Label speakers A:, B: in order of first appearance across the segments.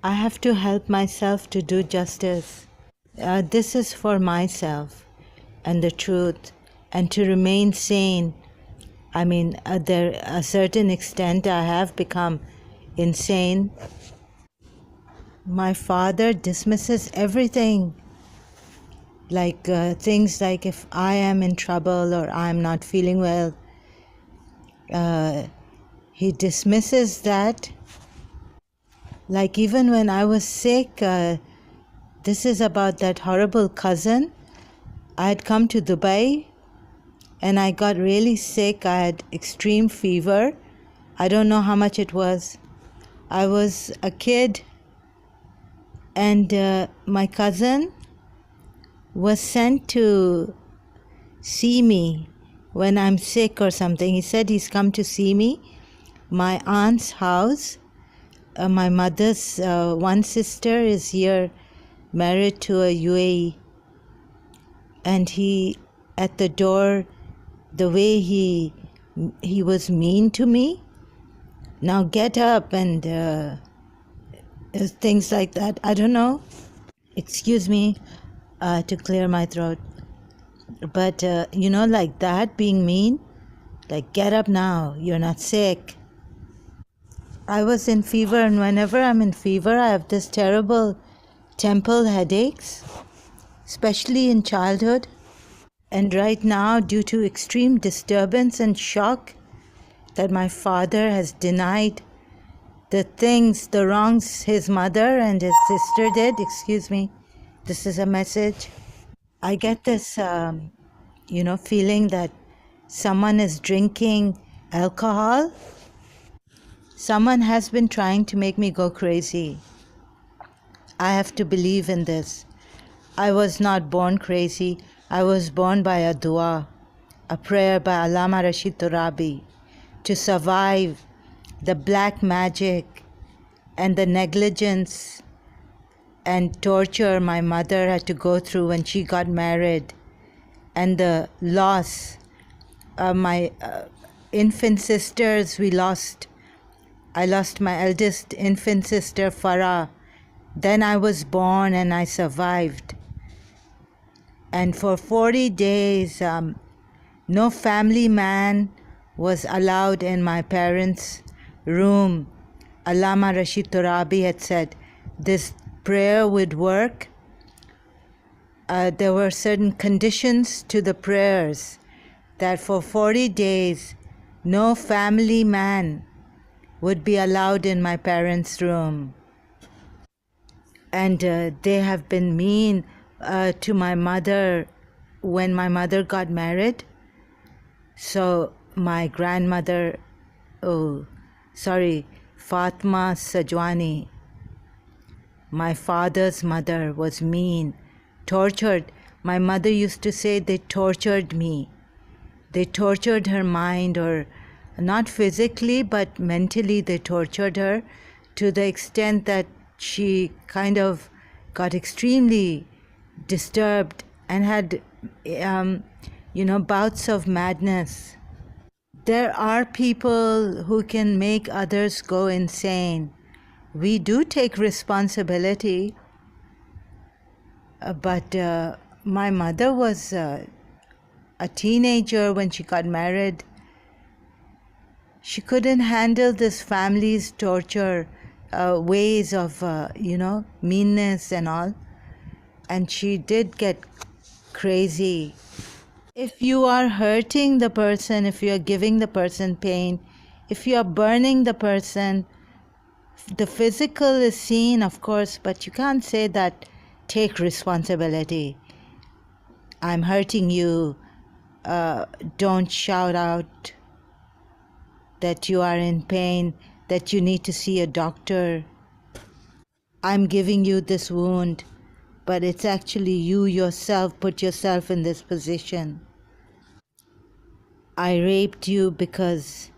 A: I have to help myself to do justice. This is for myself and the truth, and to remain sane. I mean, there a certain extent I have become insane. My father dismisses everything, like things like if I am in trouble or I'm not feeling well, he dismisses that. Like even when I was sick, this is about that horrible cousin. I had come to Dubai and I got really sick. I had extreme fever. I don't know how much it was. I was a kid, and my cousin was sent to see me when I'm sick or something. He said he's come to see me. My aunt's house, my mother's one sister is here, married to a UAE. And he, at the door, the way he was mean to me. Now get up, and things like that. I don't know. Excuse me to clear my throat. But, like that, being mean, like get up now, you're not sick. I was in fever, and whenever I'm in fever, I have this terrible temple headaches, especially in childhood. And right now, due to extreme disturbance and shock that my father has denied the wrongs his mother and his sister did, excuse me, this is a message. I get this, feeling that someone is drinking alcohol. Someone has been trying to make me go crazy. I have to believe in this. I was not born crazy. I was born by a dua, a prayer by Allama Rashid Turabi, to survive the black magic and the negligence and torture my mother had to go through when she got married, and the loss of my infant sisters. I lost my eldest infant sister, Farah. Then I was born and I survived. And for 40 days, no family man was allowed in my parents' room. Allama Rashid Turabi had said this prayer would work. There were certain conditions to the prayers, that for 40 days, no family man would be allowed in my parents' room. And they have been mean to my mother when my mother got married. So my grandmother, Fatima Sajwani, my father's mother, was mean, tortured. My mother used to say they tortured me. They tortured her mind, or not physically, but mentally they tortured her to the extent that she kind of got extremely disturbed and had, bouts of madness. There are people who can make others go insane. We do take responsibility, but my mother was a teenager when she got married. She couldn't handle this family's torture, ways of, meanness and all. And she did get crazy. If you are hurting the person, if you are giving the person pain, if you are burning the person, the physical is seen, of course, but you can't say that, take responsibility. I'm hurting you. Don't shout out that you are in pain, that you need to see a doctor. I'm giving you this wound, but it's actually you yourself put yourself in this position. I raped you because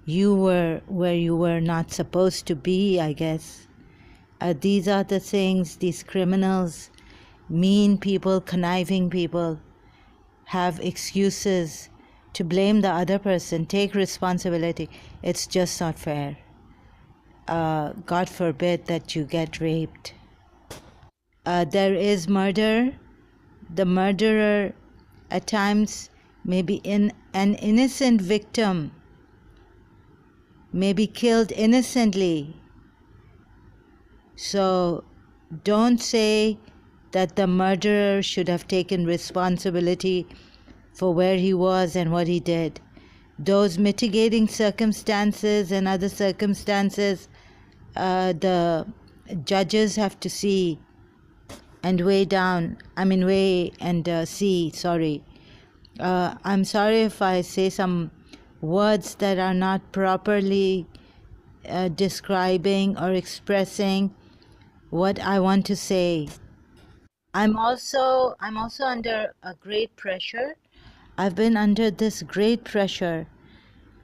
A: you were where you were not supposed to be, I guess. These are the things these criminals, mean people, conniving people, have excuses to blame the other person, take responsibility. It's just not fair. God forbid that you get raped. There is murder. The murderer at times may be an innocent victim, may be killed innocently. So don't say that the murderer should have taken responsibility for where he was and what he did. Those mitigating circumstances and other circumstances, the judges have to see and weigh and see, sorry. I'm sorry if I say some words that are not properly describing or expressing what I want to say. I'm also under a great pressure. I've been under this great pressure.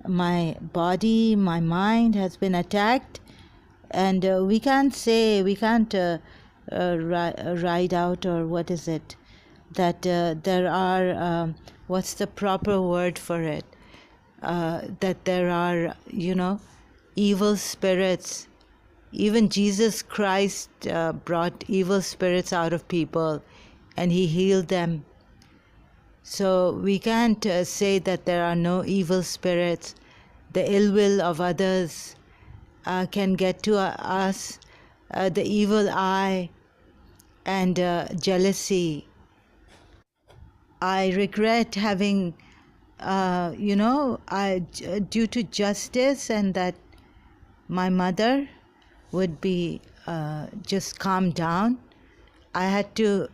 A: My body, my mind has been attacked, and we can't ride out, or what is it, that there are, what's the proper word for it, that there are, evil spirits. Even Jesus Christ brought evil spirits out of people and he healed them. So we can't say that there are no evil spirits. The ill will of others can get to us, the evil eye and jealousy. I regret having, due to justice and that my mother would be just calm down, I had to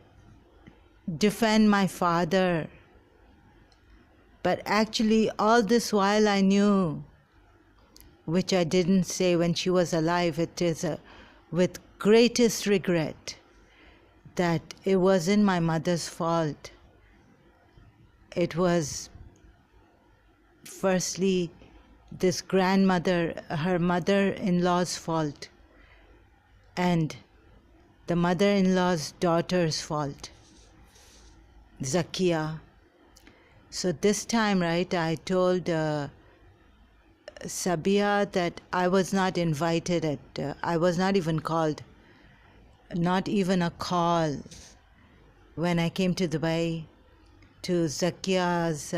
A: defend my father. But actually, all this while I knew, which I didn't say when she was alive, it is with greatest regret that it wasn't my mother's fault. It was firstly this grandmother, her mother-in-law's fault, and the mother-in-law's daughter's fault, Zakia. So this time, right, I told Sabia that I was not invited I was not even called, not even a call when I came to Dubai to Zakia's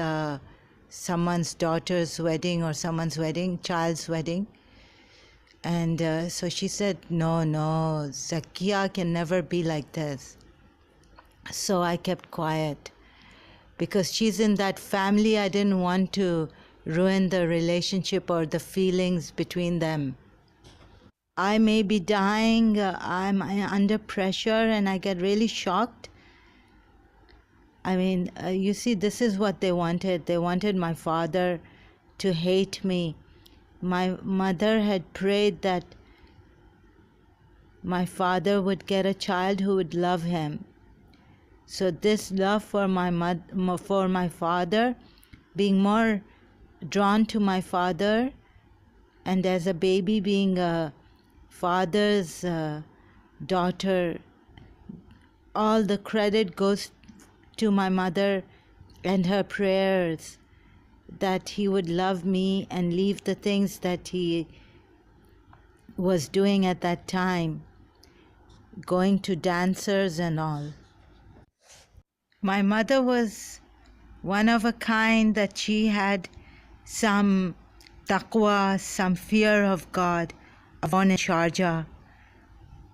A: someone's daughter's wedding or someone's wedding, child's wedding. And so she said, no, Zakia can never be like this. So I kept quiet because she's in that family. I didn't want to ruin the relationship or the feelings between them. I may be dying, I'm under pressure and I get really shocked. I mean, you see, this is what they wanted. They wanted my father to hate me. My mother had prayed that my father would get a child who would love him. So this love for my father, being more drawn to my father, and as a baby being a father's daughter, all the credit goes to my mother and her prayers that he would love me and leave the things that he was doing at that time, going to dancers and all. My mother was one of a kind, that she had some taqwa, some fear of God. Born in Sharjah.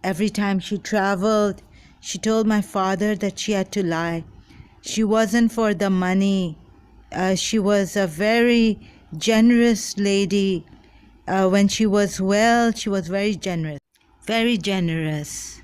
A: Every time she traveled, she told my father that she had to lie. She wasn't for the money. She was a very generous lady. When she was well, she was very generous. Very generous.